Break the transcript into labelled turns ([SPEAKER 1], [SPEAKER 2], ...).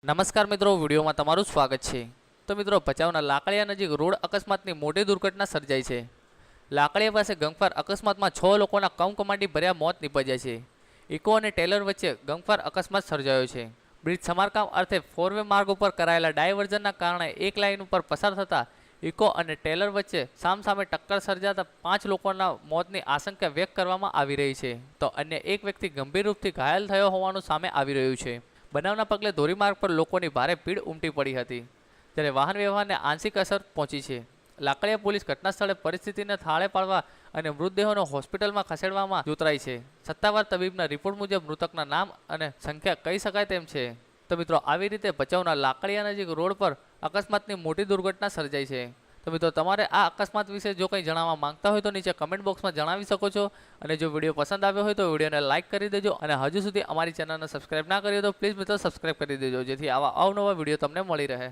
[SPEAKER 1] નમસ્કાર મિત્રો, વિડીયોમાં તમારું સ્વાગત છે। તો મિત્રો, ભચાઉના લાકડિયા નજીક રોડ અકસ્માતની મોટી દુર્ઘટના સર્જાઈ છે। લાકડિયા પાસે ગંગફાર અકસ્માતમાં 6 લોકોના કમકમાટી ભર્યા મોત નીપજ્યા છે। ઇકો અને ટેલર વચ્ચે ગંગફાર અકસ્માત સર્જાયો છે। બ્રિજ સમારકામ અર્થે ફોરવે માર્ગ ઉપર કરાયેલા ડાયવર્ઝનના કારણે એક લાઇન ઉપર પસાર થતા ઇકો અને ટેલર વચ્ચે સામસામે ટક્કર સર્જાતા 5 લોકોના મોતની આશંકા વ્યક્ત કરવામાં આવી રહી છે, તો અન્ય એક વ્યક્તિ ગંભીર રૂપથી ઘાયલ થયો હોવાનું સામે આવી રહ્યું છે। બનાવના પગલે ધોરીમાર્ગ પર લોકોની ભારે ભીડ ઉમટી પડી હતી, ત્યારે વાહન વ્યવહારને આંશિક અસર પહોંચી છે। લાકડિયા પોલીસ ઘટના સ્થળે પરિસ્થિતિને થાળે પાડવા અને મૃતદેહોને હોસ્પિટલમાં ખસેડવામાં જોતરાઈ છે। સત્તાવાર તબીબના રિપોર્ટ મુજબ મૃતકના નામ અને સંખ્યા કહી શકાય તેમ છે। તો મિત્રો, આવી રીતે ભચાઉના લાકડિયા નજીક રોડ પર અકસ્માતની મોટી દુર્ઘટના સર્જાઈ છે। તો મિત્રો, તમારે આ અકસ્માત વિશે જો કંઈ જણાવવા માંગતા હોય તો નીચે કમેન્ટ બોક્સમાં જણાવી શકો છો। અને જો વિડીયો પસંદ આવ્યો હોય તો વિડીયોને લાઇક કરી દેજો, અને હજુ સુધી અમારી ચેનલને સબસ્ક્રાઇબ ના કરી હોય તો પ્લીઝ મિત્રો સબસ્ક્રાઇબ કરી દેજો, જેથી આવા અવનવા વિડીયો તમને મળી રહે।